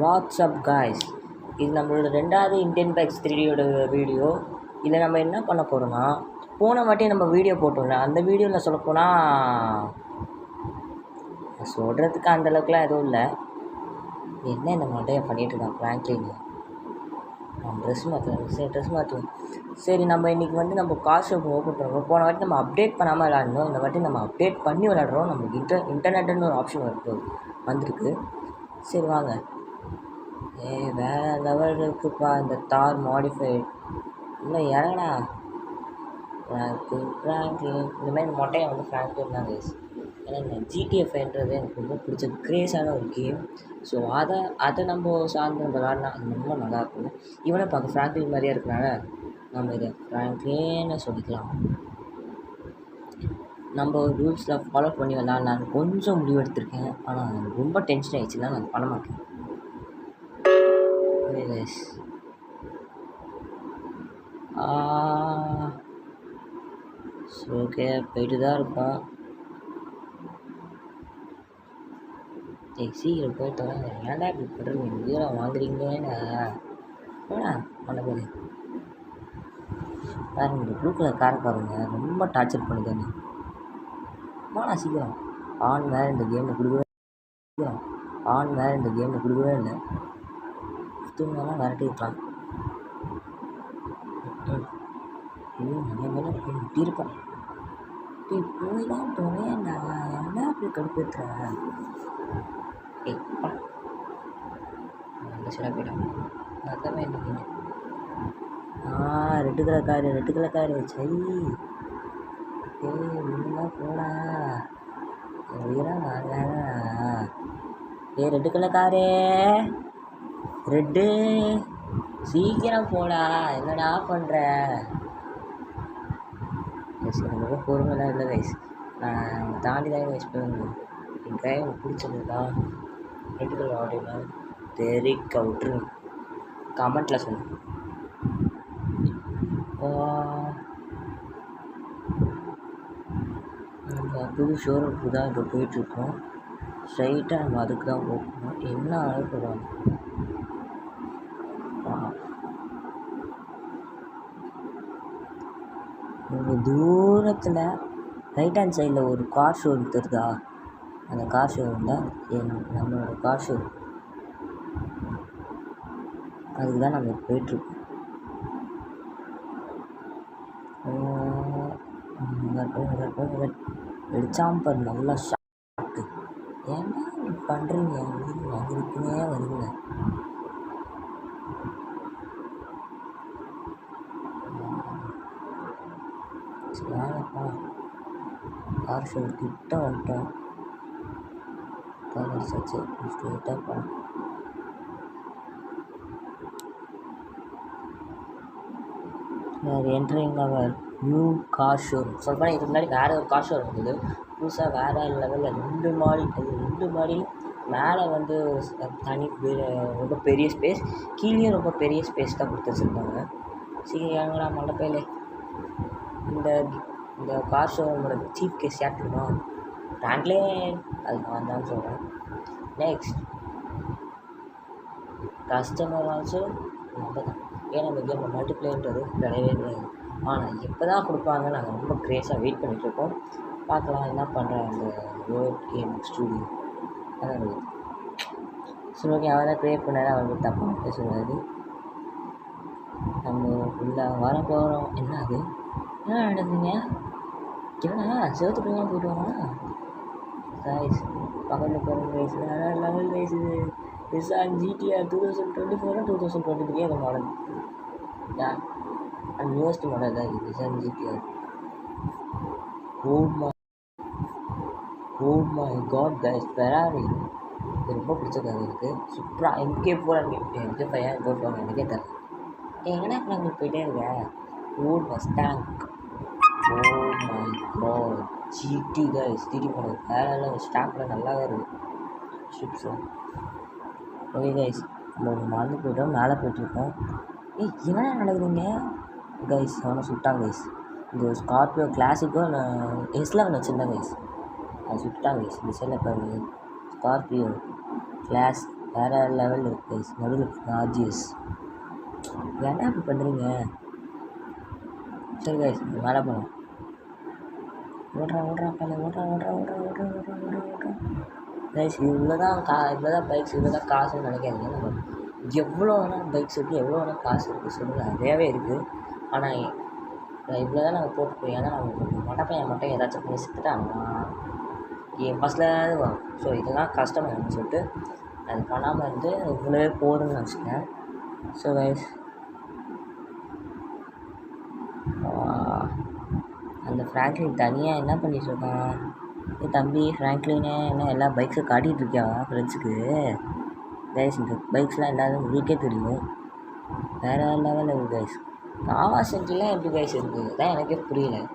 WhatsApp guys, இது நம்மளோட 2வது இந்தியன் பைக்ஸ் 3Dயோட வீடியோ. இதில் நம்ம என்ன பண்ண போகிறோம்னா, போன வாட்டி நம்ம வீடியோ போட்டோம்ல, அந்த வீடியோவில் சொல்லப்போனால் சொல்கிறதுக்கு அந்தளவுக்குலாம் எதுவும் இல்லை. என்ன இந்த மட்டையை பண்ணிகிட்ருக்கான் ஃப்ராங்க்லின். நான் ட்ரெஸ் மாற்றுவேன். சரி, நம்ம இன்றைக்கி வந்து நம்ம கார் ஷாப் ஓப்பன் பண்ணுறோம். போன வாட்டி நம்ம அப்டேட் பண்ணாமல் விளாடணும். இந்த வாட்டி நம்ம அப்டேட் பண்ணி விளாட்றோம். நமக்கு இன்டர்நெட்டுன்னு ஒரு ஆப்ஷன் வந்திருக்கு. சரி வாங்க. வேறு லெவல் இருக்குப்பா இந்த தார் மாடிஃபைட். இல்லை இறங்கடா. ஃப்ராங்க்லின் இந்த மாதிரி மொட்டையை வந்து ஃப்ராங்க்லின் தான் கைஸ். ஏன்னா இந்த ஜிடிஎஃப்ன்றது எனக்கு ரொம்ப பிடிச்ச கிரேஸான ஒரு கேம். ஸோ அதை நம்ம சார்ந்து நம்ம விளாட்னா அது ரொம்ப நல்லாயிருக்கும். இவனை பார்க்க ஃப்ராங்க்லின் மாதிரியே இருக்கனால நம்ம இதை ஃப்ராங்க்லின்னு சொல்லிக்கலாம். நம்ம ரூல்ஸில் ஃபாலோ பண்ணி விளாட்லான்னு கொஞ்சம் முடிவு எடுத்திருக்கேன். ஆனால் எனக்கு ரொம்ப டென்ஷன் ஆகிடுச்சுன்னா நான் பண்ண மாட்டேன். ஓகே, போயிட்டு தான் இருக்கோம். சீக்கிரம் போயிட்டு வரேன். ஏன்டா இப்படி பண்ணுறீங்க? உயிரம் வாங்குறீங்கன்னு போடா பண்ண போது பாருங்க. இந்த ப்ளூ கலர் காரை பாருங்க, ரொம்ப டார்ச்சர் பண்ணுதுன்னு. போடா சீக்கிரம். ஆன் வேறு இந்த கேமில் கொடுக்கவே இல்லை. தூங்கலாம் விரட்டி இருக்கலாம். இப்படி இருப்பேன். போய் தான் தொலையண்டா. ஏன்னா அப்படி கடுப்பேற்றுறேன். சில போயிட்டான். அதான் இன்னைக்கு ரெட்டு கலர் காரு சை. வீடெல்லாம் போடா. உயிராக ரெட்டு கலர் காரு. ரெட்டு சீக்கிரம் போடா. என்னடா பண்ணுற? ரொம்ப பொறுமைலாம் இல்லை கைஸ். நான் தாண்டி தான் கைஸ் போகணும். என் கையை எனக்கு பிடிச்சது தான் ரெட்டு கலர் ஆடியோனா தெரிக்க விட்டுருங்க. கமெண்ட்டில் சொல்லுங்கள். நம்ம புது ஷோரூமுக்கு தான் இப்போ போயிட்டுருக்கோம். ஸ்ட்ரைட்டாக நம்ம அதுக்கு தான் போகணும். என்ன அழைப்படுவாங்க உங்கள் தூரத்தில் ரைட் ஹேண்ட் சைடில் ஒரு கார் ஷோரூம் தெரியுதா? அந்த கார் ஷோரூம் தான் நம்மளோட கார் ஷோரூம். அதுக்கு தான் நம்ம போயிட்டுருக்கோம். வெடிச்சாம்பர் நல்லா ஷாக்கு. ஏன்னா இப்படி பண்ணுறீங்க? வாங்கிருக்குனே வருங்க. சரிப்பா, கார் ஷோ கிட்ட வந்துட்டோம். சச்சு ஸ்ட்ரெயிட்டாக என்ட்ரிங் அவர் நியூ கார் ஷோரூம். சொல்லப்போனால் இதுக்கு முன்னாடி வேறு ஒரு கார் ஷோரூம் இருந்தது. புதுசாக வேறு லெவலில் 2 மாடி மேலே வந்து தனி ரொம்ப பெரிய ஸ்பேஸ், கீழேயும் ரொம்ப பெரிய ஸ்பேஸ் தான் கொடுத்து வச்சுருந்தாங்க. சீக்கிரம் இறங்கடா மண்டபையிலே. இந்த கார் ஷோரூமோட சீஃப் கெஸ்ட் யார் தெரியுமா? ஃப்ராங்க்லின். அது நான் தான் சொல்கிறேன். நெக்ஸ்ட் கஸ்டமர் ஆல்சோ நம்ம தான். ஏன்னா இந்த கேமில் மல்டிப்ளேயர்ன்றது கிடையவே. ஆனால் எப்போ தான் கொடுப்பாங்க. நாங்கள் ரொம்ப க்ரேஸாக வெயிட் பண்ணிகிட்ருக்கோம். பார்க்கலாம் என்ன பண்ணுறேன் அந்த வேர்ல்ட் கேம் ஸ்டூடியோ. அதான் சரி ஓகே. அவன் தான் க்ரியேட் பண்ணாதான் அவனுக்கு தப்பாக பேசுவாது. நம்ம உள்ளே வர போகிறோம். என்ன அது? என்ன நடக்குதுங்க? என்னண்ணா சிவத்து பிள்ளைங்க போயிட்டு வரோம் ரைஸ். பக்கத்தில் போகிற ரைஸ் லெவல் ரைஸ். இது நிசான் GTR 2024 2023 அது மாடல். நியூஸ்ட் மாடல் தான் இது Nissan GTR. Oh my god guys, Ferrari இது ரொம்ப பிடிச்சது. இருக்குது சூப்பராக. MK4 MK5 போட்டுவாங்க எனக்கே தரேன். எங்கன்னா இப்போ நாங்கள் போயிட்டே இருக்கேன். Old Mustang. Oh my god GT guys. GT model வேறு ஸ்டாங்கில் நல்லாவே இருக்குது. ஷிப்ஸு ஓகே கைஸ். நம்ம மறந்து போய்ட்டோம். மேலே போய்ட்டுருக்கோம். என்ன நடக்குதுங்க கைஸ்? அவனை சுட்டாங்க கைஸ். இந்த ஸ்கார்பியோ கிளாசிக்கோ S11 வச்சுருந்தேன் கைஸ். அது சுட்டாங்க கைஸ். இந்த சைடில் பாருங்க ஸ்கார்பியோ கிளாஸ் வேறு லெவலில் இருக்குது கைஸ். நடுவில் ஆர்ஜிஎஸ் ஏன்னா இப்படி பண்ணுறீங்க? சரி கைஸ் மேலே போகலாம். ஓடுறா கைஸ். இவ்வளோ தான் பைக்ஸ், இவ்வளோ தான் காசுன்னு நினைக்காதீங்க. நம்ம எவ்வளோ வேணால் பைக்ஸ் இருக்குது, எவ்வளோ வேணால் காசு இருக்குது சொல்லுங்கள், நிறையாவே இருக்குது. ஆனால் இவ்வளோ தான் நாங்கள் போட்டுப்போம். ஏன்னா நம்ம மட்டப்பையன் மட்டும் ஏதாச்சும் பண்ணி செத்துட்டாங்கன்னா என் பஸ்ஸில் வரும். ஸோ இதெல்லாம் கஷ்டமாயிருன்னு சொல்லிட்டு அது பண்ணாமல் இருந்து இவ்வளோவே போதும்னு நினச்சிட்டேன். ஸோ கைஸ் அந்த ஃப்ராங்க்லின் தனியாக என்ன பண்ணிகிட்ருக்கான்? தம்பி ஃப்ராங்க்லினே என்ன எல்லா பைக்ஸும் காட்டிகிட்டு இருக்கியா ஃப்ரெண்ட்ஸுக்கு? கைஸ் இந்த பைக்ஸ்லாம் எல்லாரும் உங்களுக்கே தெரியும். வேறு லெவலில் இருக்குது கைஸ். காவா சென்ட்ரிலாம் எப்படி கைஸ் இருக்குது? அதான் எனக்கே புரியல.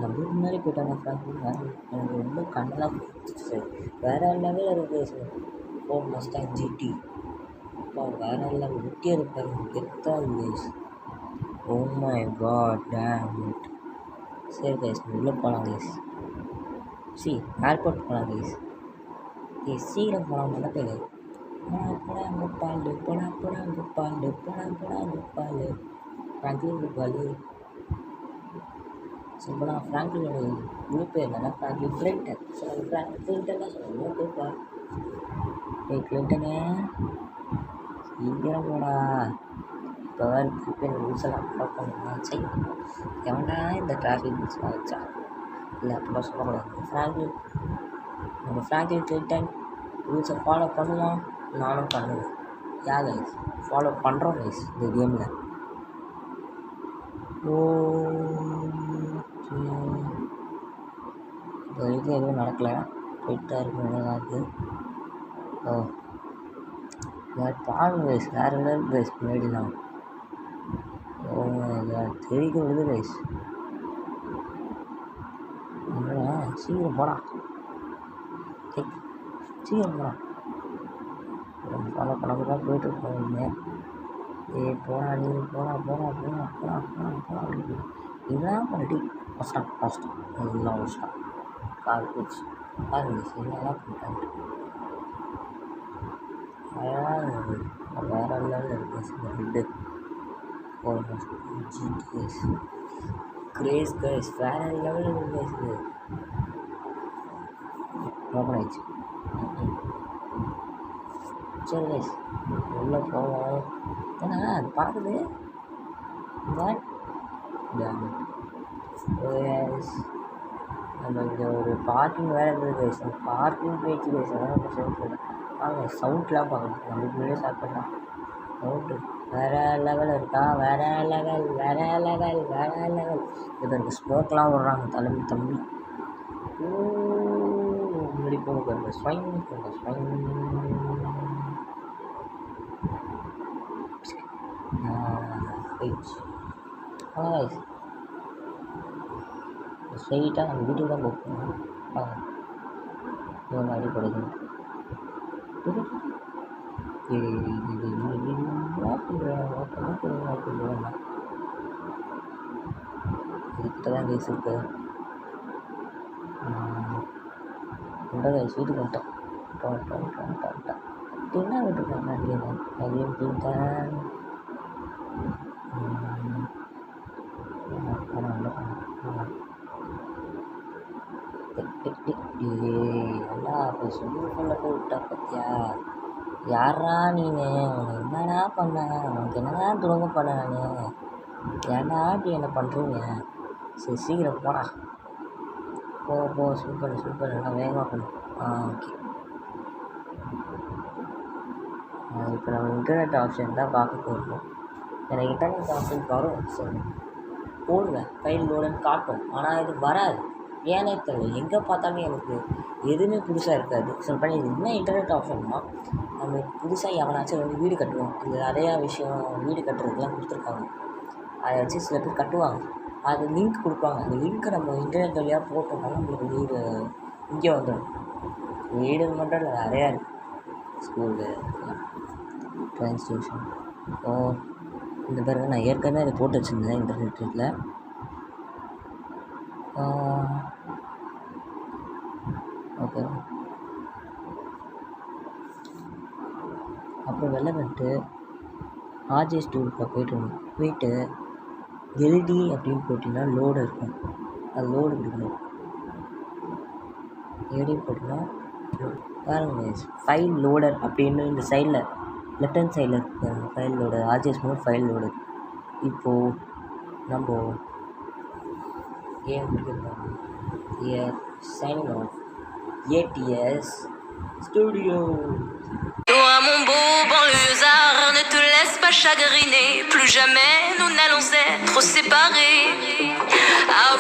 நம்மளுக்கு முன்னாடி போயிட்டாங்க ஃப்ராங்க்லின். எனக்கு ரொம்ப கண்ணெல்லாம் வேறு லெவலில் இருக்குது. ஃபோர்ட் மஸ்டாங் ஜிடி அப்பா வேறு லெவல் முக்கிய இருப்பார் கெத்தாக guys. Oh my god damn it. சரி கைஸ் உள்ளே போகலாம் கைஸ். ஏர்போர்ட் போகலாம் கைஸ். சீக்கிரம் போகலாம். மழை பெய்யுது. போடா கோபால் ஃப்ராங்க்லின் கோபால். ஸோ இப்போ நான் ஃப்ராங்க்லினோட முழு பேர் என்னன்னா ஃப்ராங்க்லின் கிளின்டன். ஸோ கிளின்டன் தான் சொல்லுவோம். கேட்பா கிளின்டனே சீக்கிரம் போடா. இப்போ வேறு ஃபிலிப்பைன் ரூல்ஸ் எல்லாம் ஃபாலோ பண்ணலாம். சரி எவன்டா இந்த டிராஃபிக் ரூல்ஸ்லாம் வச்சா? இல்லை அப்படிலாம் சொல்லக்கூடாது. நம்ம ஃப்ராங்க்லின் கிளின்டன் ரூல்ஸை ஃபாலோ பண்ணுவான், நானும் பண்ணுவேன். கைஸ் ஃபாலோ பண்ணுறோம் கைஸ் இந்த கேமில். இப்போ வரைக்கும் எதுவும் நடக்கலை. போயிட்டா இருக்கு நல்லா இருக்குது. பாருங்க கைஸ் வேறு லெவல் கைஸ். முன்னாடிலாம் தெரிவிக்க விடுது கைஸ். சீக்கிரம் போடா. சீக்கிரம் போடா. ஃபாலோ பண்ண போயிட்டு இருக்கோம். போடா நீ போடா இதெல்லாம் பண்ணிட்டு ஃபஸ்ட்டாக எல்லாம் ஃபஸ்ட்டாக கார் போச்சு. பாருங்க என்னெல்லாம் பண்ணிட்டாங்க. வேறு லெவலில் இருக்குது ரெட்டு ஜிடிஎஸ் கிரேஸ் கைஸ். வேறு லெவலில் இருக்குது. ஓப்பன் ஆயிடுச்சு. சரி கைஸ் உள்ளே போவோம். ஏன்னா அது பார்க்குது நம்ம இங்கே ஒரு பார்க்கிங் வேறு இருந்தது கைஸ். அந்த பார்க்கிங் போயிடுச்சு கைஸ். அதான் சொல்ல வாங்க சவுண்ட்லாம் பார்க்கணும். நம்மளுக்கு முன்னாடியே ஸ்டார்ட் பண்ணலாம். சவுண்டு வேறு லெவல் இருக்கா. வேறு லெவல் இப்போ எனக்கு ஸ்மோக்லாம் விட்றாங்க தம்பி. முன்னாடி போக பாருங்க. ஸ்வைங் போயிடுச்சு. ஸ்ட்ரெயிட்டாக நம்ம வீட்டுக்கு தான் போகணும். அடிப்படுது. இதுக்கிட்ட தான் கேஸ் இருக்கு. வீட்டுக்கு வந்துட்டோம். என்ன விட்டுருக்காங்க அதையும் தீர்த்தேன். நல்லா அப்போ சொல்லி சொல்ல விட்டா பத்தியா? யாரா நீனு? உனக்கு என்னடா பண்ண? உனக்கு என்னடா துரோகம் பண்ண நான்? ஏன்டா அப்படி என்ன பண்ணுறீங்க? சரி சீக்கிரம் போடா. போ சூப்பர் நல்லா வேகமாக பண்ணு. ஓகே. இப்போ நம்ம இன்டர்நெட் ஆப்ஷன் தான் பார்க்க போகிறோம். எனக்கு இன்டர்நெட் ஆப்ஷன் வரும், சரி போடுவேன், ஃபைல் லோடுன்னு காட்டும். ஆனால் இது வராது, ஏன்னே தெரியல. எங்கே பார்த்தாலும் எனக்கு எதுவுமே புதுசாக இருக்காது. சில பண்ணி இது என்ன இன்டர்நெட் ஆப்ஷன்னா, நம்ம புதுசாக எவனாச்சும் வந்து வீடு கட்டுவோம். இது நிறையா விஷயம் வீடு கட்டுறதுக்கெலாம் கொடுத்துருக்காங்க. அதை வச்சு சில பேர் கட்டுவாங்க. அது லிங்க் கொடுப்பாங்க. அந்த லிங்க்கை நம்ம இன்டர்நெட் வழியாக போட்டோம்னா நம்மளுக்கு வீடு இங்கே வந்துடும். வீடு மட்டும் இல்லை, நிறையா இருக்குது. School, train station. இந்த பிறகு நான் ஏற்கனவே அதை போட்டு வச்சுருந்தேன் இன்டர்நெட்டில். ஓகே. அப்புறம் வெள்ளை வந்துட்டு ஆர்ஜே ஸ்டூடியோவில் போயிட்டு எல்டி அப்படின்னு போட்டிங்கன்னா லோடு இருக்கும். அது லோடு கொடுக்கணும். எல்டி போட்டிங்கன்னா பாருங்க, ஃபைல் லோடர் அப்படின்னு இந்த சைடில் லெஃப்ட் ஹேண்ட் சைடில் இருக்கு file loader. RGS mode file loader. இப்போது நம்ம கேம் முடிக்கிறது signing off ATS Studio. Toi mon beau banlieusard, ne te laisse pas chagriner. Plus jamais nous n'allons être séparés.